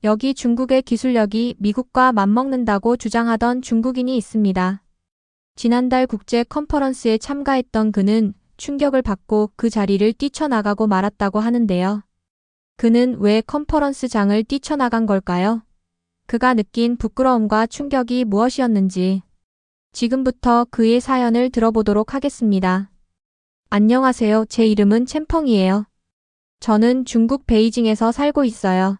여기 중국의 기술력이 미국과 맞먹는다고 주장하던 중국인이 있습니다. 지난달 국제 컨퍼런스에 참가했던 그는 충격을 받고 그 자리를 뛰쳐나가고 말았다고 하는데요. 그는 왜 컨퍼런스장을 뛰쳐나간 걸까요? 그가 느낀 부끄러움과 충격이 무엇이었는지 지금부터 그의 사연을 들어보도록 하겠습니다. 안녕하세요. 제 이름은 챔펑이에요. 저는 중국 베이징에서 살고 있어요.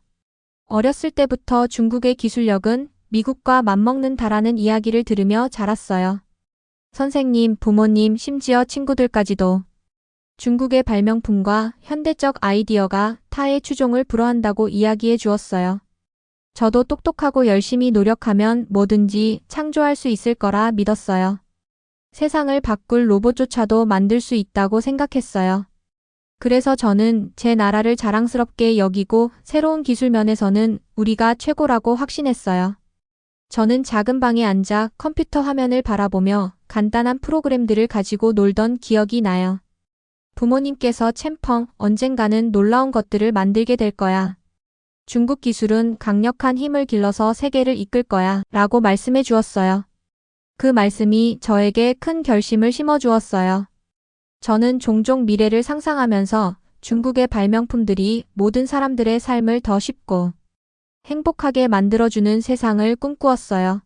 어렸을 때부터 중국의 기술력은 미국과 맞먹는다라는 이야기를 들으며 자랐어요. 선생님, 부모님, 심지어 친구들까지도 중국의 발명품과 현대적 아이디어가 타의 추종을 불허한다고 이야기해 주었어요. 저도 똑똑하고 열심히 노력하면 뭐든지 창조할 수 있을 거라 믿었어요. 세상을 바꿀 로봇조차도 만들 수 있다고 생각했어요. 그래서 저는 제 나라를 자랑스럽게 여기고 새로운 기술 면에서는 우리가 최고라고 확신했어요. 저는 작은 방에 앉아 컴퓨터 화면을 바라보며 간단한 프로그램들을 가지고 놀던 기억이 나요. 부모님께서 챔펑, 언젠가는 놀라운 것들을 만들게 될 거야. 중국 기술은 강력한 힘을 길러서 세계를 이끌 거야 라고 말씀해 주었어요. 그 말씀이 저에게 큰 결심을 심어 주었어요. 저는 종종 미래를 상상하면서 중국의 발명품들이 모든 사람들의 삶을 더 쉽고 행복하게 만들어주는 세상을 꿈꾸었어요.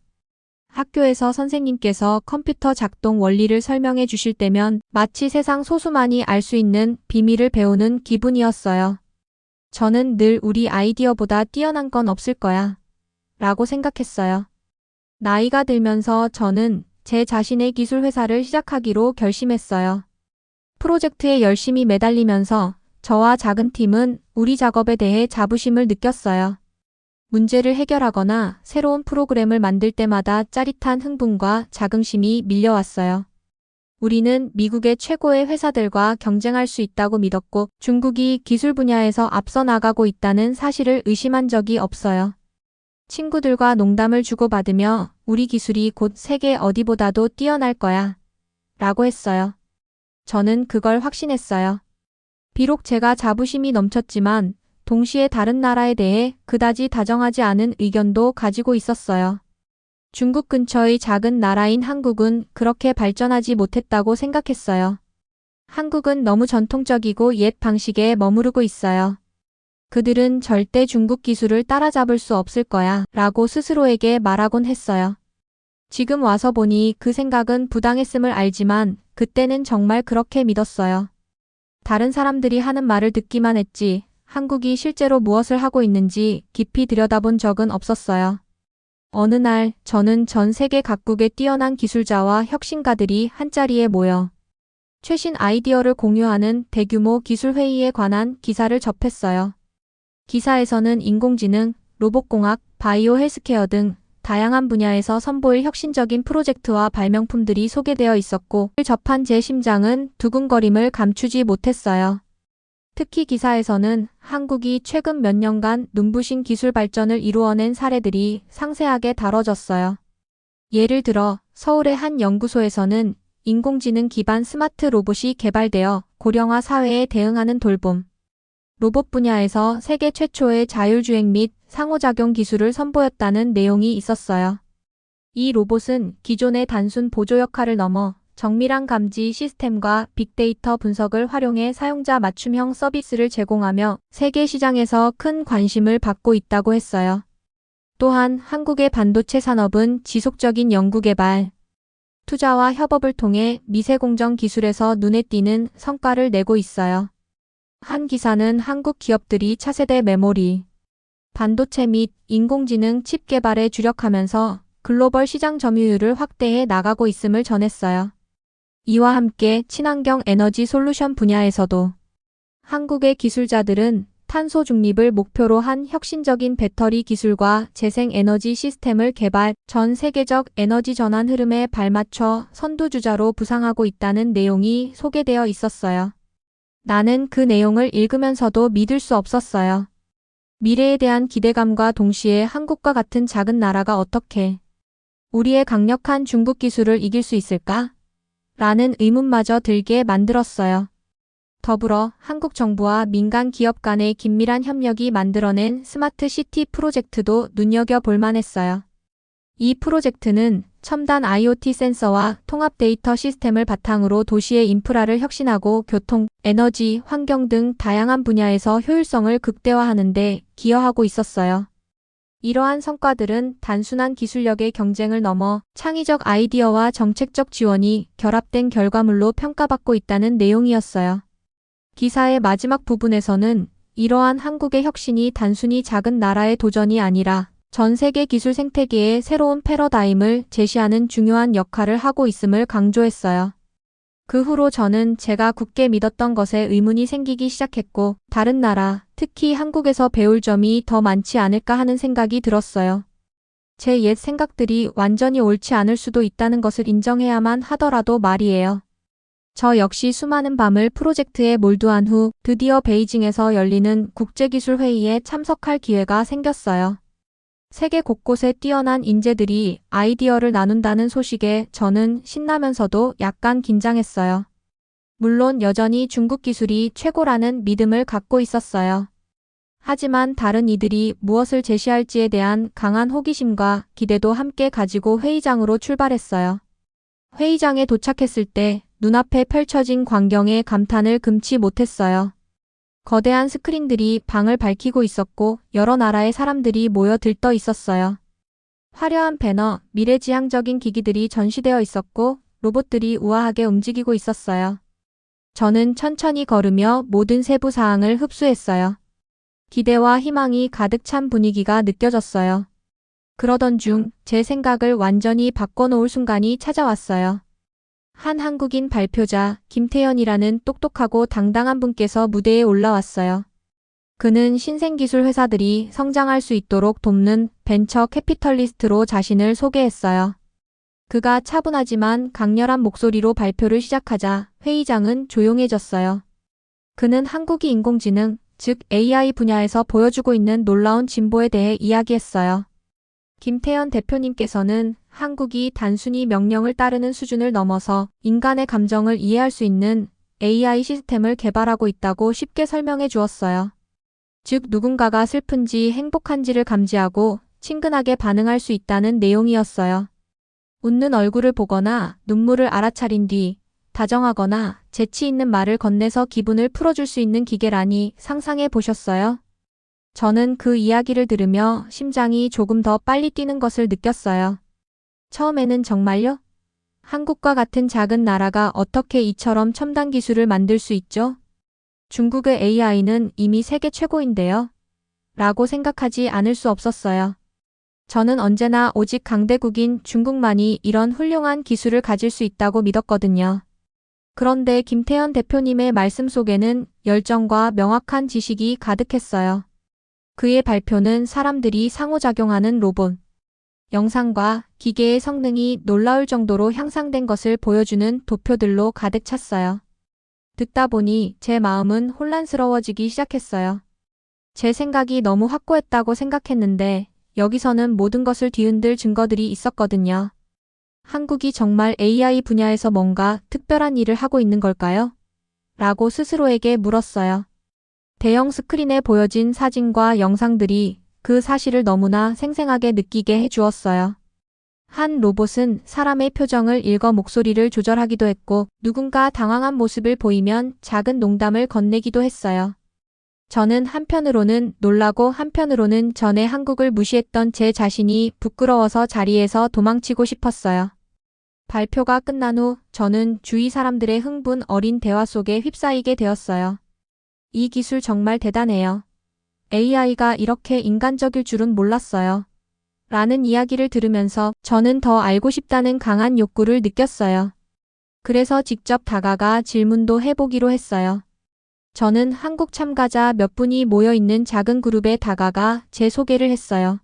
학교에서 선생님께서 컴퓨터 작동 원리를 설명해 주실 때면 마치 세상 소수만이 알 수 있는 비밀을 배우는 기분이었어요. 저는 늘 우리 아이디어보다 뛰어난 건 없을 거야 라고 생각했어요. 나이가 들면서 저는 제 자신의 기술 회사를 시작하기로 결심했어요. 프로젝트에 열심히 매달리면서 저와 작은 팀은 우리 작업에 대해 자부심을 느꼈어요. 문제를 해결하거나 새로운 프로그램을 만들 때마다 짜릿한 흥분과 자긍심이 밀려왔어요. 우리는 미국의 최고의 회사들과 경쟁할 수 있다고 믿었고 중국이 기술 분야에서 앞서 나가고 있다는 사실을 의심한 적이 없어요. 친구들과 농담을 주고받으며 우리 기술이 곧 세계 어디보다도 뛰어날 거야 라고 했어요. 저는 그걸 확신했어요. 비록 제가 자부심이 넘쳤지만 동시에 다른 나라에 대해 그다지 다정하지 않은 의견도 가지고 있었어요. 중국 근처의 작은 나라인 한국은 그렇게 발전하지 못했다고 생각했어요. 한국은 너무 전통적이고 옛 방식에 머무르고 있어요. 그들은 절대 중국 기술을 따라잡을 수 없을 거야 라고 스스로에게 말하곤 했어요. 지금 와서 보니 그 생각은 부당했음을 알지만 그때는 정말 그렇게 믿었어요. 다른 사람들이 하는 말을 듣기만 했지 한국이 실제로 무엇을 하고 있는지 깊이 들여다본 적은 없었어요. 어느 날 저는 전 세계 각국의 뛰어난 기술자와 혁신가들이 한자리에 모여 최신 아이디어를 공유하는 대규모 기술회의에 관한 기사를 접했어요. 기사에서는 인공지능, 로봇공학, 바이오 헬스케어 등 다양한 분야에서 선보일 혁신적인 프로젝트와 발명품들이 소개되어 있었고 접한 제 심장은 두근거림을 감추지 못했어요. 특히 기사에서는 한국이 최근 몇 년간 눈부신 기술 발전을 이루어낸 사례들이 상세하게 다뤄졌어요. 예를 들어 서울의 한 연구소에서는 인공지능 기반 스마트 로봇이 개발되어 고령화 사회에 대응하는 돌봄, 로봇 분야에서 세계 최초의 자율주행 및 상호작용 기술을 선보였다는 내용이 있었어요. 이 로봇은 기존의 단순 보조 역할을 넘어 정밀한 감지 시스템과 빅데이터 분석을 활용해 사용자 맞춤형 서비스를 제공하며 세계 시장에서 큰 관심을 받고 있다고 했어요. 또한 한국의 반도체 산업은 지속적인 연구개발, 투자와 협업을 통해 미세공정 기술에서 눈에 띄는 성과를 내고 있어요. 한 기사는 한국 기업들이 차세대 메모리, 반도체 및 인공지능 칩 개발에 주력하면서 글로벌 시장 점유율을 확대해 나가고 있음을 전했어요. 이와 함께 친환경 에너지 솔루션 분야에서도 한국의 기술자들은 탄소 중립을 목표로 한 혁신적인 배터리 기술과 재생 에너지 시스템을 개발, 전 세계적 에너지 전환 흐름에 발맞춰 선두주자로 부상하고 있다는 내용이 소개되어 있었어요. 나는 그 내용을 읽으면서도 믿을 수 없었어요. 미래에 대한 기대감과 동시에 한국과 같은 작은 나라가 어떻게 우리의 강력한 중국 기술을 이길 수 있을까? 라는 의문마저 들게 만들었어요. 더불어 한국 정부와 민간 기업 간의 긴밀한 협력이 만들어낸 스마트 시티 프로젝트도 눈여겨볼 만했어요. 이 프로젝트는 첨단 IoT 센서와 통합 데이터 시스템을 바탕으로 도시의 인프라를 혁신하고 교통, 에너지, 환경 등 다양한 분야에서 효율성을 극대화하는 데 기여하고 있었어요. 이러한 성과들은 단순한 기술력의 경쟁을 넘어 창의적 아이디어와 정책적 지원이 결합된 결과물로 평가받고 있다는 내용이었어요. 기사의 마지막 부분에서는 이러한 한국의 혁신이 단순히 작은 나라의 도전이 아니라 전 세계 기술 생태계의 새로운 패러다임을 제시하는 중요한 역할을 하고 있음을 강조했어요. 그 후로 저는 제가 굳게 믿었던 것에 의문이 생기기 시작했고 다른 나라, 특히 한국에서 배울 점이 더 많지 않을까 하는 생각이 들었어요. 제 옛 생각들이 완전히 옳지 않을 수도 있다는 것을 인정해야만 하더라도 말이에요. 저 역시 수많은 밤을 프로젝트에 몰두한 후 드디어 베이징에서 열리는 국제기술회의에 참석할 기회가 생겼어요. 세계 곳곳에 뛰어난 인재들이 아이디어를 나눈다는 소식에 저는 신나면서도 약간 긴장했어요. 물론 여전히 중국 기술이 최고라는 믿음을 갖고 있었어요. 하지만 다른 이들이 무엇을 제시할지에 대한 강한 호기심과 기대도 함께 가지고 회의장으로 출발했어요. 회의장에 도착했을 때 눈앞에 펼쳐진 광경에 감탄을 금치 못했어요. 거대한 스크린들이 방을 밝히고 있었고 여러 나라의 사람들이 모여 들떠 있었어요. 화려한 배너, 미래지향적인 기기들이 전시되어 있었고 로봇들이 우아하게 움직이고 있었어요. 저는 천천히 걸으며 모든 세부 사항을 흡수했어요. 기대와 희망이 가득 찬 분위기가 느껴졌어요. 그러던 중 제 생각을 완전히 바꿔놓을 순간이 찾아왔어요. 한 한국인 발표자 김태현이라는 똑똑하고 당당한 분께서 무대에 올라왔어요. 그는 신생기술 회사들이 성장할 수 있도록 돕는 벤처 캐피털리스트로 자신을 소개했어요. 그가 차분하지만 강렬한 목소리로 발표를 시작하자 회의장은 조용해졌어요. 그는 한국이 인공지능, 즉 AI 분야에서 보여주고 있는 놀라운 진보에 대해 이야기했어요. 김태현 대표님께서는 한국이 단순히 명령을 따르는 수준을 넘어서 인간의 감정을 이해할 수 있는 AI 시스템을 개발하고 있다고 쉽게 설명해 주었어요. 즉 누군가가 슬픈지 행복한지를 감지하고 친근하게 반응할 수 있다는 내용이었어요. 웃는 얼굴을 보거나 눈물을 알아차린 뒤 다정하거나 재치 있는 말을 건네서 기분을 풀어줄 수 있는 기계라니 상상해 보셨어요? 저는 그 이야기를 들으며 심장이 조금 더 빨리 뛰는 것을 느꼈어요. 처음에는 정말요? 한국과 같은 작은 나라가 어떻게 이처럼 첨단 기술을 만들 수 있죠? 중국의 AI는 이미 세계 최고인데요. 라고 생각하지 않을 수 없었어요. 저는 언제나 오직 강대국인 중국만이 이런 훌륭한 기술을 가질 수 있다고 믿었거든요. 그런데 김태현 대표님의 말씀 속에는 열정과 명확한 지식이 가득했어요. 그의 발표는 사람들이 상호작용하는 로봇, 영상과 기계의 성능이 놀라울 정도로 향상된 것을 보여주는 도표들로 가득 찼어요. 듣다 보니 제 마음은 혼란스러워지기 시작했어요. 제 생각이 너무 확고했다고 생각했는데 여기서는 모든 것을 뒤흔들 증거들이 있었거든요. 한국이 정말 AI 분야에서 뭔가 특별한 일을 하고 있는 걸까요? 라고 스스로에게 물었어요. 대형 스크린에 보여진 사진과 영상들이 그 사실을 너무나 생생하게 느끼게 해주었어요. 한 로봇은 사람의 표정을 읽어 목소리를 조절하기도 했고 누군가 당황한 모습을 보이면 작은 농담을 건네기도 했어요. 저는 한편으로는 놀라고 한편으로는 전에 한국을 무시했던 제 자신이 부끄러워서 자리에서 도망치고 싶었어요. 발표가 끝난 후 저는 주위 사람들의 흥분 어린 대화 속에 휩싸이게 되었어요. 이 기술 정말 대단해요. AI가 이렇게 인간적일 줄은 몰랐어요. 라는 이야기를 들으면서 저는 더 알고 싶다는 강한 욕구를 느꼈어요. 그래서 직접 다가가 질문도 해보기로 했어요. 저는 한국 참가자 몇 분이 모여있는 작은 그룹에 다가가 제 소개를 했어요.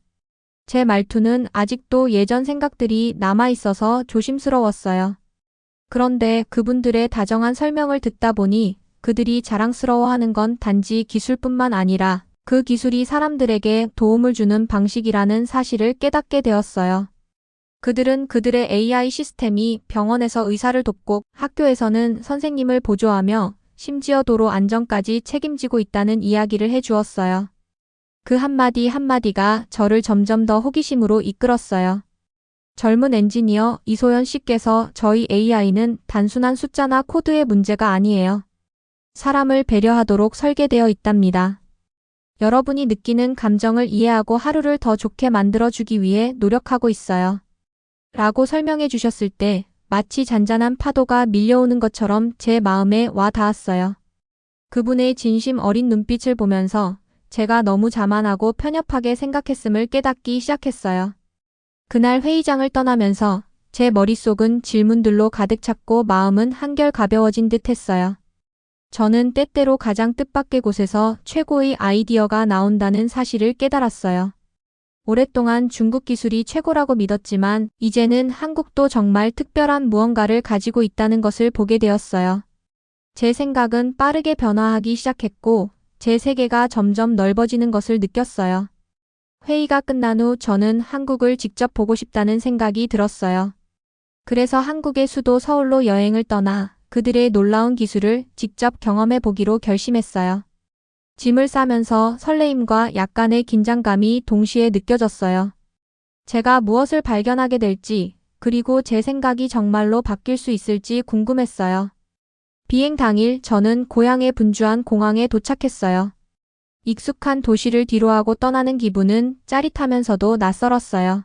제 말투는 아직도 예전 생각들이 남아있어서 조심스러웠어요. 그런데 그분들의 다정한 설명을 듣다 보니 그들이 자랑스러워하는 건 단지 기술뿐만 아니라 그 기술이 사람들에게 도움을 주는 방식이라는 사실을 깨닫게 되었어요. 그들은 그들의 AI 시스템이 병원에서 의사를 돕고 학교에서는 선생님을 보조하며 심지어 도로 안전까지 책임지고 있다는 이야기를 해주었어요. 그 한마디 한마디가 저를 점점 더 호기심으로 이끌었어요. 젊은 엔지니어 이소연 씨께서 저희 AI는 단순한 숫자나 코드의 문제가 아니에요. 사람을 배려하도록 설계되어 있답니다. 여러분이 느끼는 감정을 이해하고 하루를 더 좋게 만들어주기 위해 노력하고 있어요. 라고 설명해 주셨을 때 마치 잔잔한 파도가 밀려오는 것처럼 제 마음에 와 닿았어요. 그분의 진심 어린 눈빛을 보면서 제가 너무 자만하고 편협하게 생각했음을 깨닫기 시작했어요. 그날 회의장을 떠나면서 제 머릿속은 질문들로 가득 찼고 마음은 한결 가벼워진 듯 했어요. 저는 때때로 가장 뜻밖의 곳에서 최고의 아이디어가 나온다는 사실을 깨달았어요. 오랫동안 중국 기술이 최고라고 믿었지만 이제는 한국도 정말 특별한 무언가를 가지고 있다는 것을 보게 되었어요. 제 생각은 빠르게 변화하기 시작했고 제 세계가 점점 넓어지는 것을 느꼈어요. 회의가 끝난 후 저는 한국을 직접 보고 싶다는 생각이 들었어요. 그래서 한국의 수도 서울로 여행을 떠나 그들의 놀라운 기술을 직접 경험해 보기로 결심했어요. 짐을 싸면서 설레임과 약간의 긴장감이 동시에 느껴졌어요. 제가 무엇을 발견하게 될지, 그리고 제 생각이 정말로 바뀔 수 있을지 궁금했어요. 비행 당일 저는 고향의 분주한 공항에 도착했어요. 익숙한 도시를 뒤로하고 떠나는 기분은 짜릿하면서도 낯설었어요.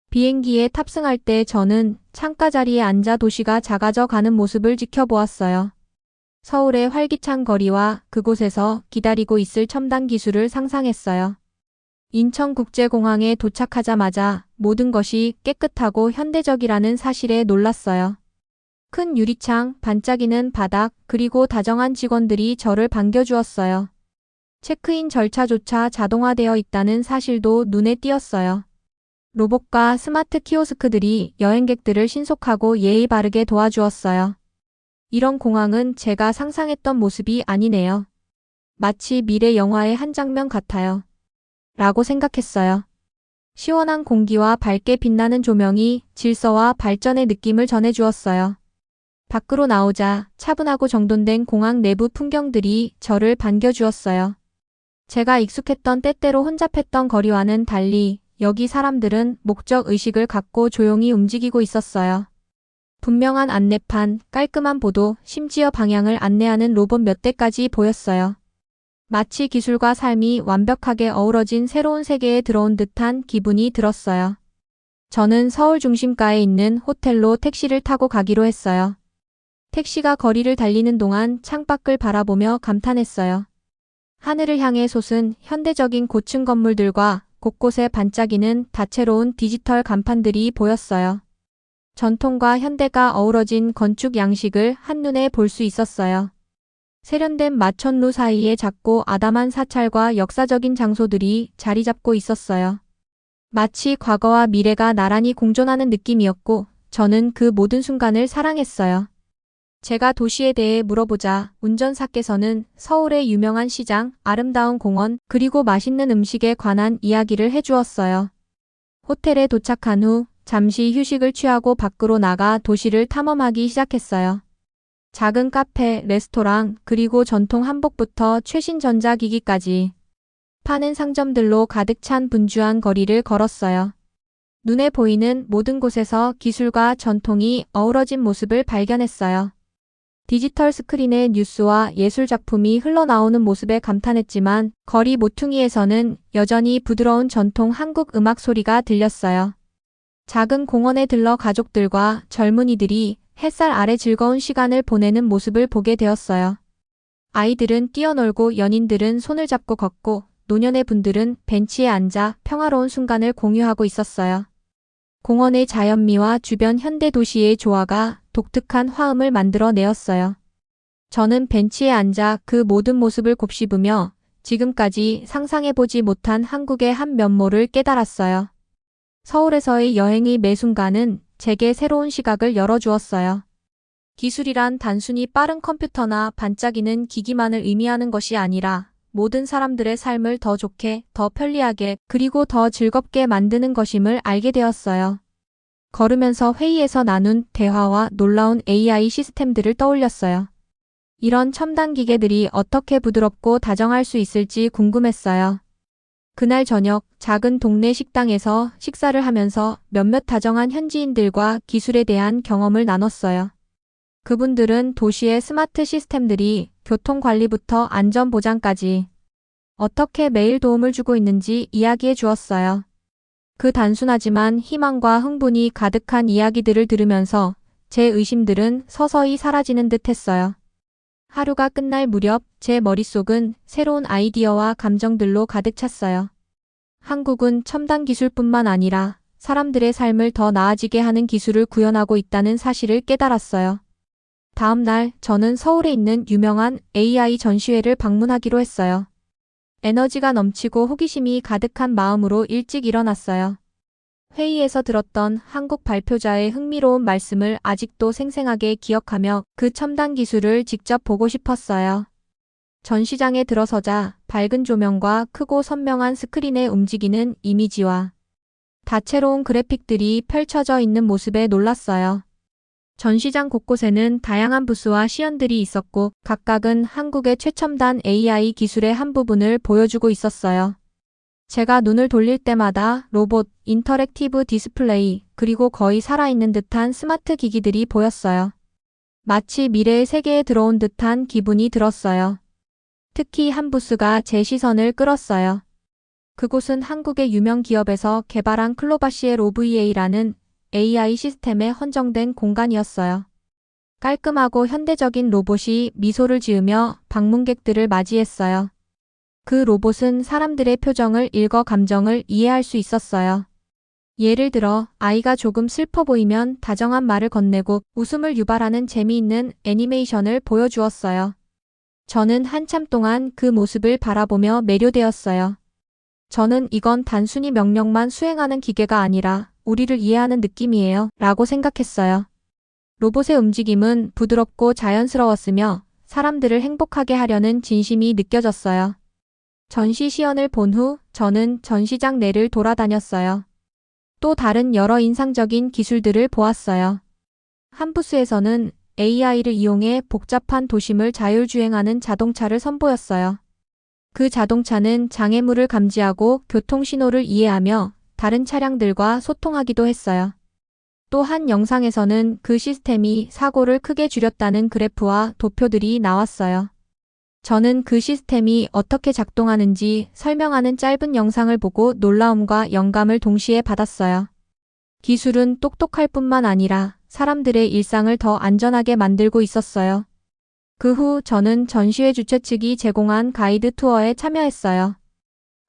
비행기에 탑승할 때 저는 창가 자리에 앉아 도시가 작아져 가는 모습을 지켜보았어요. 서울의 활기찬 거리와 그곳에서 기다리고 있을 첨단 기술을 상상했어요. 인천국제공항에 도착하자마자 모든 것이 깨끗하고 현대적이라는 사실에 놀랐어요. 큰 유리창, 반짝이는 바닥, 그리고 다정한 직원들이 저를 반겨주었어요. 체크인 절차조차 자동화되어 있다는 사실도 눈에 띄었어요. 로봇과 스마트 키오스크들이 여행객들을 신속하고 예의 바르게 도와주었어요. 이런 공항은 제가 상상했던 모습이 아니네요. 마치 미래 영화의 한 장면 같아요. 라고 생각했어요. 시원한 공기와 밝게 빛나는 조명이 질서와 발전의 느낌을 전해주었어요. 밖으로 나오자 차분하고 정돈된 공항 내부 풍경들이 저를 반겨주었어요. 제가 익숙했던 때때로 혼잡했던 거리와는 달리 여기 사람들은 목적 의식을 갖고 조용히 움직이고 있었어요. 분명한 안내판, 깔끔한 보도, 심지어 방향을 안내하는 로봇 몇 대까지 보였어요. 마치 기술과 삶이 완벽하게 어우러진 새로운 세계에 들어온 듯한 기분이 들었어요. 저는 서울 중심가에 있는 호텔로 택시를 타고 가기로 했어요. 택시가 거리를 달리는 동안 창밖을 바라보며 감탄했어요. 하늘을 향해 솟은 현대적인 고층 건물들과 곳곳에 반짝이는 다채로운 디지털 간판들이 보였어요. 전통과 현대가 어우러진 건축 양식을 한눈에 볼 수 있었어요. 세련된 마천루 사이에 작고 아담한 사찰과 역사적인 장소들이 자리 잡고 있었어요. 마치 과거와 미래가 나란히 공존하는 느낌이었고 저는 그 모든 순간을 사랑했어요. 제가 도시에 대해 물어보자 운전사께서는 서울의 유명한 시장, 아름다운 공원, 그리고 맛있는 음식에 관한 이야기를 해주었어요. 호텔에 도착한 후 잠시 휴식을 취하고 밖으로 나가 도시를 탐험하기 시작했어요. 작은 카페, 레스토랑, 그리고 전통 한복부터 최신 전자기기까지 파는 상점들로 가득 찬 분주한 거리를 걸었어요. 눈에 보이는 모든 곳에서 기술과 전통이 어우러진 모습을 발견했어요. 디지털 스크린에 뉴스와 예술 작품이 흘러나오는 모습에 감탄했지만 거리 모퉁이에서는 여전히 부드러운 전통 한국 음악 소리가 들렸어요. 작은 공원에 들러 가족들과 젊은이들이 햇살 아래 즐거운 시간을 보내는 모습을 보게 되었어요. 아이들은 뛰어놀고 연인들은 손을 잡고 걷고 노년의 분들은 벤치에 앉아 평화로운 순간을 공유하고 있었어요. 공원의 자연미와 주변 현대 도시의 조화가 독특한 화음을 만들어 내었어요. 저는 벤치에 앉아 그 모든 모습을 곱씹으며 지금까지 상상해보지 못한 한국의 한 면모를 깨달았어요. 서울에서의 여행의 매 순간은 제게 새로운 시각을 열어주었어요. 기술이란 단순히 빠른 컴퓨터나 반짝이는 기기만을 의미하는 것이 아니라 모든 사람들의 삶을 더 좋게, 더 편리하게, 그리고 더 즐겁게 만드는 것임을 알게 되었어요. 걸으면서 회의에서 나눈 대화와 놀라운 AI 시스템들을 떠올렸어요. 이런 첨단 기계들이 어떻게 부드럽고 다정할 수 있을지 궁금했어요. 그날 저녁 작은 동네 식당에서 식사를 하면서 몇몇 다정한 현지인들과 기술에 대한 경험을 나눴어요. 그분들은 도시의 스마트 시스템들이 교통관리부터 안전보장까지 어떻게 매일 도움을 주고 있는지 이야기해 주었어요. 그 단순하지만 희망과 흥분이 가득한 이야기들을 들으면서 제 의심들은 서서히 사라지는 듯 했어요. 하루가 끝날 무렵 제 머릿속은 새로운 아이디어와 감정들로 가득 찼어요. 한국은 첨단 기술뿐만 아니라 사람들의 삶을 더 나아지게 하는 기술을 구현하고 있다는 사실을 깨달았어요. 다음 날 저는 서울에 있는 유명한 AI 전시회를 방문하기로 했어요. 에너지가 넘치고 호기심이 가득한 마음으로 일찍 일어났어요. 회의에서 들었던 한국 발표자의 흥미로운 말씀을 아직도 생생하게 기억하며 그 첨단 기술을 직접 보고 싶었어요. 전시장에 들어서자 밝은 조명과 크고 선명한 스크린에 움직이는 이미지와 다채로운 그래픽들이 펼쳐져 있는 모습에 놀랐어요. 전시장 곳곳에는 다양한 부스와 시연들이 있었고 각각은 한국의 최첨단 AI 기술의 한 부분을 보여주고 있었어요. 제가 눈을 돌릴 때마다 로봇, 인터랙티브 디스플레이, 그리고 거의 살아있는 듯한 스마트 기기들이 보였어요. 마치 미래의 세계에 들어온 듯한 기분이 들었어요. 특히 한 부스가 제 시선을 끌었어요. 그곳은 한국의 유명 기업에서 개발한 클로바시의 로브EA라는 AI 시스템에 헌정된 공간이었어요. 깔끔하고 현대적인 로봇이 미소를 지으며 방문객들을 맞이했어요. 그 로봇은 사람들의 표정을 읽어 감정을 이해할 수 있었어요. 예를 들어 아이가 조금 슬퍼 보이면 다정한 말을 건네고 웃음을 유발하는 재미있는 애니메이션을 보여주었어요. 저는 한참 동안 그 모습을 바라보며 매료되었어요. 저는 이건 단순히 명령만 수행하는 기계가 아니라 우리를 이해하는 느낌이에요 라고 생각했어요. 로봇의 움직임은 부드럽고 자연스러웠으며 사람들을 행복하게 하려는 진심이 느껴졌어요. 전시 시연을 본 후 저는 전시장 내를 돌아다녔어요. 또 다른 여러 인상적인 기술들을 보았어요. 한 부스에서는 AI를 이용해 복잡한 도심을 자율주행하는 자동차를 선보였어요. 그 자동차는 장애물을 감지하고 교통신호를 이해하며 다른 차량들과 소통하기도 했어요. 또 한 영상에서는 그 시스템이 사고를 크게 줄였다는 그래프와 도표들이 나왔어요. 저는 그 시스템이 어떻게 작동하는지 설명하는 짧은 영상을 보고 놀라움과 영감을 동시에 받았어요. 기술은 똑똑할 뿐만 아니라 사람들의 일상을 더 안전하게 만들고 있었어요. 그 후 저는 전시회 주최 측이 제공한 가이드 투어에 참여했어요.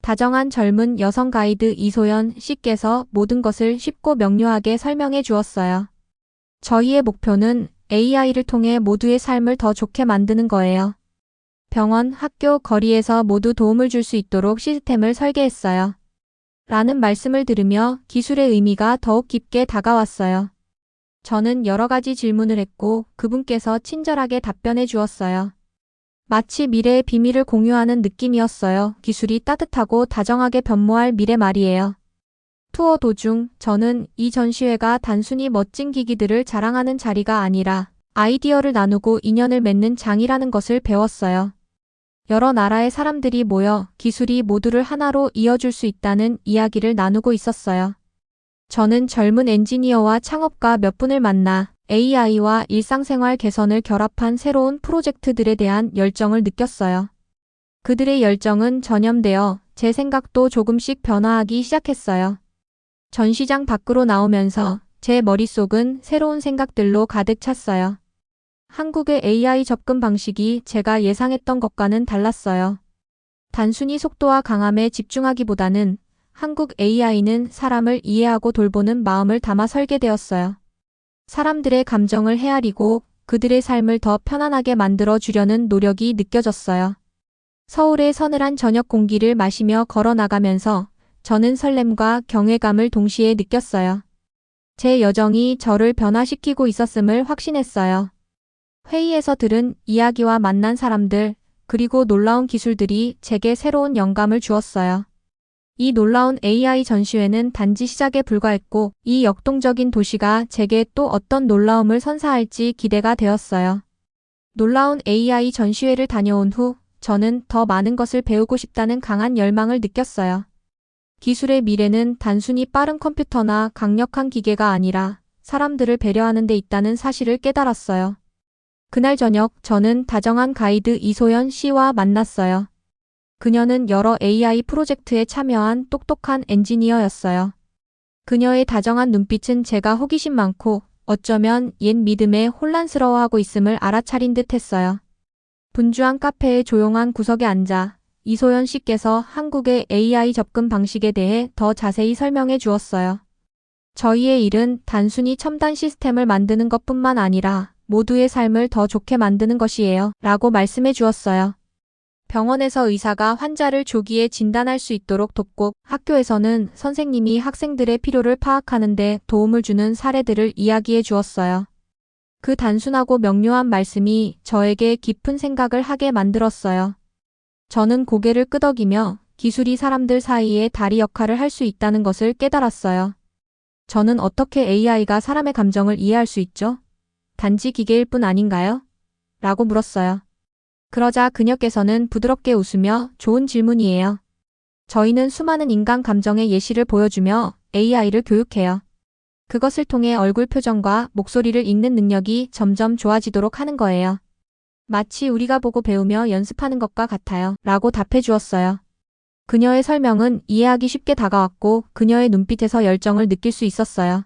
다정한 젊은 여성 가이드 이소연 씨께서 모든 것을 쉽고 명료하게 설명해 주었어요. 저희의 목표는 AI를 통해 모두의 삶을 더 좋게 만드는 거예요. 병원, 학교, 거리에서 모두 도움을 줄 수 있도록 시스템을 설계했어요. 라는 말씀을 들으며 기술의 의미가 더욱 깊게 다가왔어요. 저는 여러 가지 질문을 했고 그분께서 친절하게 답변해 주었어요. 마치 미래의 비밀을 공유하는 느낌이었어요. 기술이 따뜻하고 다정하게 변모할 미래 말이에요. 투어 도중 저는 이 전시회가 단순히 멋진 기기들을 자랑하는 자리가 아니라 아이디어를 나누고 인연을 맺는 장이라는 것을 배웠어요. 여러 나라의 사람들이 모여 기술이 모두를 하나로 이어줄 수 있다는 이야기를 나누고 있었어요. 저는 젊은 엔지니어와 창업가 몇 분을 만나 AI와 일상생활 개선을 결합한 새로운 프로젝트들에 대한 열정을 느꼈어요. 그들의 열정은 전염되어 제 생각도 조금씩 변화하기 시작했어요. 전시장 밖으로 나오면서 제 머릿속은 새로운 생각들로 가득 찼어요. 한국의 AI 접근 방식이 제가 예상했던 것과는 달랐어요. 단순히 속도와 강함에 집중하기보다는 한국 AI는 사람을 이해하고 돌보는 마음을 담아 설계되었어요. 사람들의 감정을 헤아리고 그들의 삶을 더 편안하게 만들어 주려는 노력이 느껴졌어요. 서울의 서늘한 저녁 공기를 마시며 걸어 나가면서 저는 설렘과 경외감을 동시에 느꼈어요. 제 여정이 저를 변화시키고 있었음을 확신했어요. 회의에서 들은 이야기와 만난 사람들, 그리고 놀라운 기술들이 제게 새로운 영감을 주었어요. 이 놀라운 AI 전시회는 단지 시작에 불과했고 이 역동적인 도시가 제게 또 어떤 놀라움을 선사할지 기대가 되었어요. 놀라운 AI 전시회를 다녀온 후 저는 더 많은 것을 배우고 싶다는 강한 열망을 느꼈어요. 기술의 미래는 단순히 빠른 컴퓨터나 강력한 기계가 아니라 사람들을 배려하는 데 있다는 사실을 깨달았어요. 그날 저녁 저는 다정한 가이드 이소연 씨와 만났어요. 그녀는 여러 AI 프로젝트에 참여한 똑똑한 엔지니어였어요. 그녀의 다정한 눈빛은 제가 호기심 많고 어쩌면 옛 믿음에 혼란스러워하고 있음을 알아차린 듯 했어요. 분주한 카페의 조용한 구석에 앉아 이소연 씨께서 한국의 AI 접근 방식에 대해 더 자세히 설명해 주었어요. 저희의 일은 단순히 첨단 시스템을 만드는 것뿐만 아니라 모두의 삶을 더 좋게 만드는 것이에요. 라고 말씀해 주었어요. 병원에서 의사가 환자를 조기에 진단할 수 있도록 돕고 학교에서는 선생님이 학생들의 필요를 파악하는 데 도움을 주는 사례들을 이야기해 주었어요. 그 단순하고 명료한 말씀이 저에게 깊은 생각을 하게 만들었어요. 저는 고개를 끄덕이며 기술이 사람들 사이에 다리 역할을 할 수 있다는 것을 깨달았어요. 저는 어떻게 AI가 사람의 감정을 이해할 수 있죠? 단지 기계일 뿐 아닌가요? 라고 물었어요. 그러자 그녀께서는 부드럽게 웃으며 좋은 질문이에요. 저희는 수많은 인간 감정의 예시를 보여주며 AI를 교육해요. 그것을 통해 얼굴 표정과 목소리를 읽는 능력이 점점 좋아지도록 하는 거예요. 마치 우리가 보고 배우며 연습하는 것과 같아요. 라고 답해 주었어요. 그녀의 설명은 이해하기 쉽게 다가왔고 그녀의 눈빛에서 열정을 느낄 수 있었어요.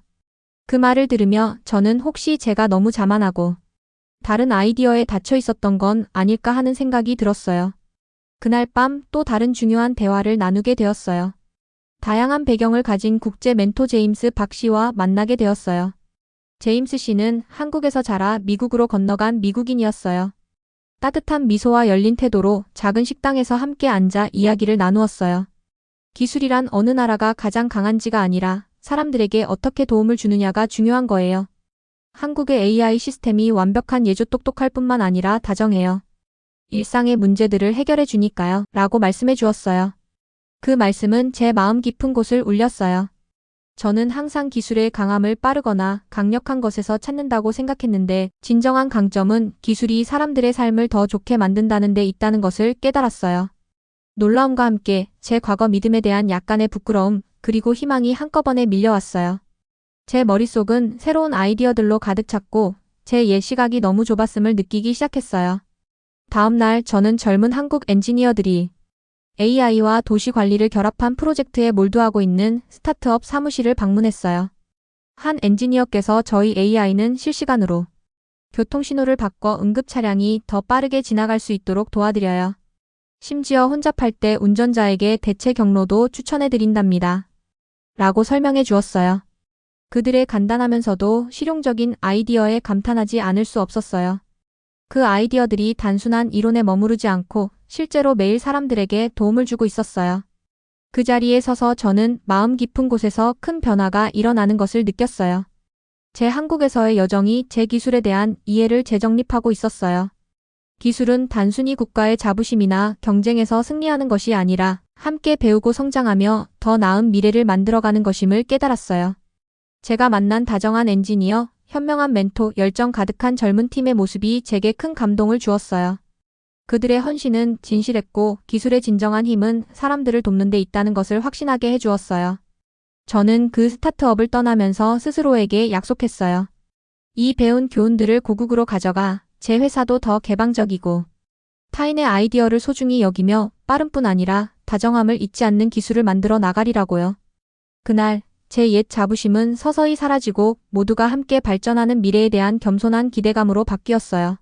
그 말을 들으며 저는 혹시 제가 너무 자만하고 다른 아이디어에 닫혀 있었던 건 아닐까 하는 생각이 들었어요. 그날 밤 또 다른 중요한 대화를 나누게 되었어요. 다양한 배경을 가진 국제 멘토 제임스 박 씨와 만나게 되었어요. 제임스 씨는 한국에서 자라 미국으로 건너간 미국인이었어요. 따뜻한 미소와 열린 태도로 작은 식당에서 함께 앉아 이야기를 나누었어요. 기술이란 어느 나라가 가장 강한지가 아니라 사람들에게 어떻게 도움을 주느냐가 중요한 거예요. 한국의 AI 시스템이 완벽한 예조 똑똑할 뿐만 아니라 다정해요. 일상의 문제들을 해결해 주니까요. 라고 말씀해 주었어요. 그 말씀은 제 마음 깊은 곳을 울렸어요. 저는 항상 기술의 강함을 빠르거나 강력한 것에서 찾는다고 생각했는데 진정한 강점은 기술이 사람들의 삶을 더 좋게 만든다는 데 있다는 것을 깨달았어요. 놀라움과 함께 제 과거 믿음에 대한 약간의 부끄러움 그리고 희망이 한꺼번에 밀려왔어요. 제 머릿속은 새로운 아이디어들로 가득 찼고 제 옛 시각이 너무 좁았음을 느끼기 시작했어요. 다음 날 저는 젊은 한국 엔지니어들이 AI와 도시 관리를 결합한 프로젝트에 몰두하고 있는 스타트업 사무실을 방문했어요. 한 엔지니어께서 저희 AI는 실시간으로 교통신호를 바꿔 응급 차량이 더 빠르게 지나갈 수 있도록 도와드려요. 심지어 혼잡할 때 운전자에게 대체 경로도 추천해드린답니다. 라고 설명해 주었어요. 그들의 간단하면서도 실용적인 아이디어에 감탄하지 않을 수 없었어요. 그 아이디어들이 단순한 이론에 머무르지 않고 실제로 매일 사람들에게 도움을 주고 있었어요. 그 자리에 서서 저는 마음 깊은 곳에서 큰 변화가 일어나는 것을 느꼈어요. 제 한국에서의 여정이 제 기술에 대한 이해를 재정립하고 있었어요. 기술은 단순히 국가의 자부심이나 경쟁에서 승리하는 것이 아니라 함께 배우고 성장하며 더 나은 미래를 만들어가는 것임을 깨달았어요. 제가 만난 다정한 엔지니어, 현명한 멘토, 열정 가득한 젊은 팀의 모습이 제게 큰 감동을 주었어요. 그들의 헌신은 진실했고 기술의 진정한 힘은 사람들을 돕는 데 있다는 것을 확신하게 해주었어요. 저는 그 스타트업을 떠나면서 스스로에게 약속했어요. 이 배운 교훈들을 고국으로 가져가 제 회사도 더 개방적이고 타인의 아이디어를 소중히 여기며 빠름뿐 아니라 다정함을 잊지 않는 기술을 만들어 나가리라고요. 그날 제 옛 자부심은 서서히 사라지고 모두가 함께 발전하는 미래에 대한 겸손한 기대감으로 바뀌었어요.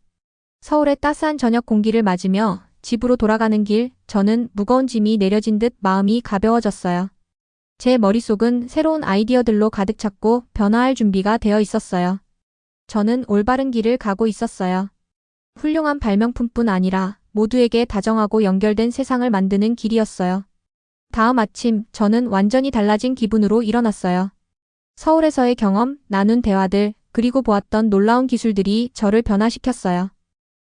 서울의 따스한 저녁 공기를 맞으며 집으로 돌아가는 길, 저는 무거운 짐이 내려진 듯 마음이 가벼워졌어요. 제 머릿속은 새로운 아이디어들로 가득 찼고 변화할 준비가 되어 있었어요. 저는 올바른 길을 가고 있었어요. 훌륭한 발명품뿐 아니라 모두에게 다정하고 연결된 세상을 만드는 길이었어요. 다음 아침 저는 완전히 달라진 기분으로 일어났어요. 서울에서의 경험, 나눈 대화들, 그리고 보았던 놀라운 기술들이 저를 변화시켰어요.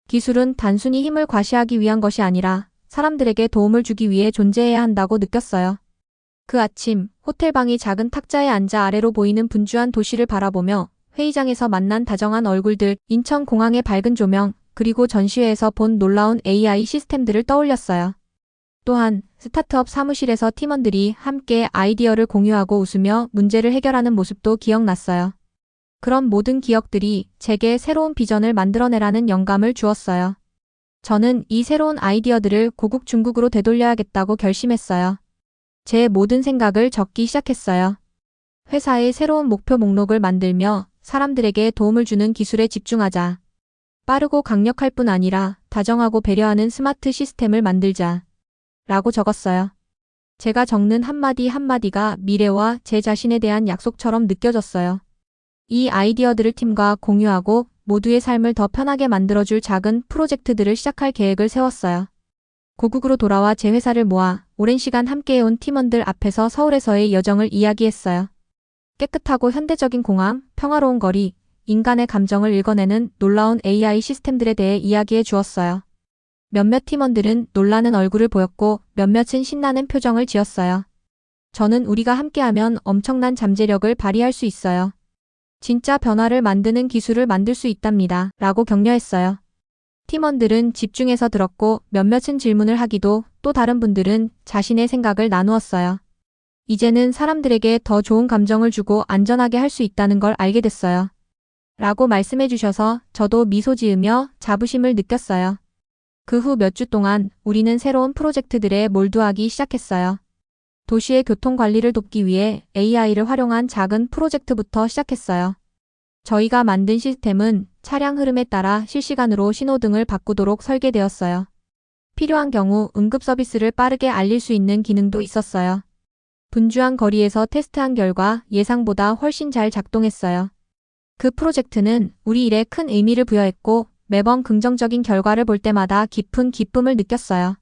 기술은 단순히 힘을 과시하기 위한 것이 아니라 사람들에게 도움을 주기 위해 존재해야 한다고 느꼈어요. 그 아침 호텔 방이 작은 탁자에 앉아 아래로 보이는 분주한 도시를 바라보며 회의장에서 만난 다정한 얼굴들, 인천공항의 밝은 조명, 그리고 전시회에서 본 놀라운 AI 시스템들을 떠올렸어요. 또한 스타트업 사무실에서 팀원들이 함께 아이디어를 공유하고 웃으며 문제를 해결하는 모습도 기억났어요. 그런 모든 기억들이 제게 새로운 비전을 만들어내라는 영감을 주었어요. 저는 이 새로운 아이디어들을 고국 중국으로 되돌려야겠다고 결심했어요. 제 모든 생각을 적기 시작했어요. 회사의 새로운 목표 목록을 만들며 사람들에게 도움을 주는 기술에 집중하자. 빠르고 강력할 뿐 아니라 다정하고 배려하는 스마트 시스템을 만들자. 라고 적었어요. 제가 적는 한마디 한마디가 미래와 제 자신에 대한 약속처럼 느껴졌어요. 이 아이디어들을 팀과 공유하고 모두의 삶을 더 편하게 만들어줄 작은 프로젝트들을 시작할 계획을 세웠어요. 고국으로 돌아와 제 회사를 모아 오랜 시간 함께해온 팀원들 앞에서 서울에서의 여정을 이야기했어요. 깨끗하고 현대적인 공항, 평화로운 거리, 인간의 감정을 읽어내는 놀라운 AI 시스템들에 대해 이야기해 주었어요. 몇몇 팀원들은 놀라는 얼굴을 보였고 몇몇은 신나는 표정을 지었어요. 저는 우리가 함께하면 엄청난 잠재력을 발휘할 수 있어요. 진짜 변화를 만드는 기술을 만들 수 있답니다. 라고 격려했어요. 팀원들은 집중해서 들었고 몇몇은 질문을 하기도 또 다른 분들은 자신의 생각을 나누었어요. 이제는 사람들에게 더 좋은 감정을 주고 안전하게 할 수 있다는 걸 알게 됐어요. 라고 말씀해 주셔서 저도 미소 지으며 자부심을 느꼈어요. 그 후 몇 주 동안 우리는 새로운 프로젝트들에 몰두하기 시작했어요. 도시의 교통 관리를 돕기 위해 AI를 활용한 작은 프로젝트부터 시작했어요. 저희가 만든 시스템은 차량 흐름에 따라 실시간으로 신호등을 바꾸도록 설계되었어요. 필요한 경우 응급 서비스를 빠르게 알릴 수 있는 기능도 있었어요. 분주한 거리에서 테스트한 결과 예상보다 훨씬 잘 작동했어요. 그 프로젝트는 우리 일에 큰 의미를 부여했고 매번 긍정적인 결과를 볼 때마다 깊은 기쁨을 느꼈어요.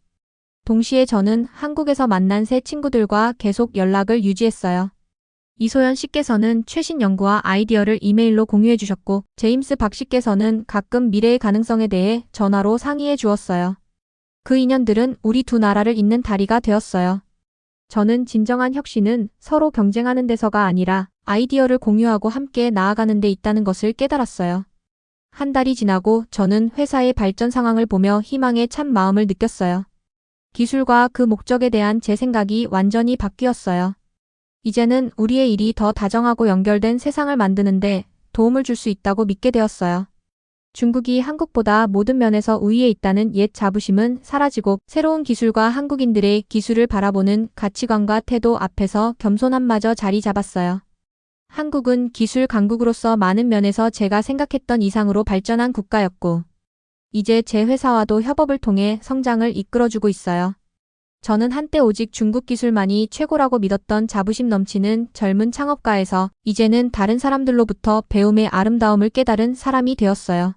동시에 저는 한국에서 만난 새 친구들과 계속 연락을 유지했어요. 이소연 씨께서는 최신 연구와 아이디어를 이메일로 공유해 주셨고 제임스 박 씨께서는 가끔 미래의 가능성에 대해 전화로 상의해 주었어요. 그 인연들은 우리 두 나라를 잇는 다리가 되었어요. 저는 진정한 혁신은 서로 경쟁하는 데서가 아니라 아이디어를 공유하고 함께 나아가는 데 있다는 것을 깨달았어요. 한 달이 지나고 저는 회사의 발전 상황을 보며 희망에 찬 마음을 느꼈어요. 기술과 그 목적에 대한 제 생각이 완전히 바뀌었어요. 이제는 우리의 일이 더 다정하고 연결된 세상을 만드는데 도움을 줄 수 있다고 믿게 되었어요. 중국이 한국보다 모든 면에서 우위에 있다는 옛 자부심은 사라지고 새로운 기술과 한국인들의 기술을 바라보는 가치관과 태도 앞에서 겸손함마저 자리 잡았어요. 한국은 기술 강국으로서 많은 면에서 제가 생각했던 이상으로 발전한 국가였고 이제 제 회사와도 협업을 통해 성장을 이끌어주고 있어요. 저는 한때 오직 중국 기술만이 최고라고 믿었던 자부심 넘치는 젊은 창업가에서 이제는 다른 사람들로부터 배움의 아름다움을 깨달은 사람이 되었어요.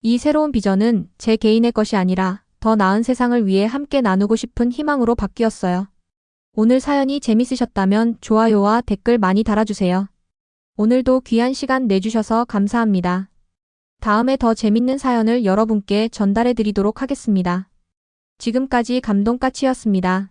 이 새로운 비전은 제 개인의 것이 아니라 더 나은 세상을 위해 함께 나누고 싶은 희망으로 바뀌었어요. 오늘 사연이 재밌으셨다면 좋아요와 댓글 많이 달아주세요. 오늘도 귀한 시간 내주셔서 감사합니다. 다음에 더 재밌는 사연을 여러분께 전달해 드리도록 하겠습니다. 지금까지 감동까치였습니다.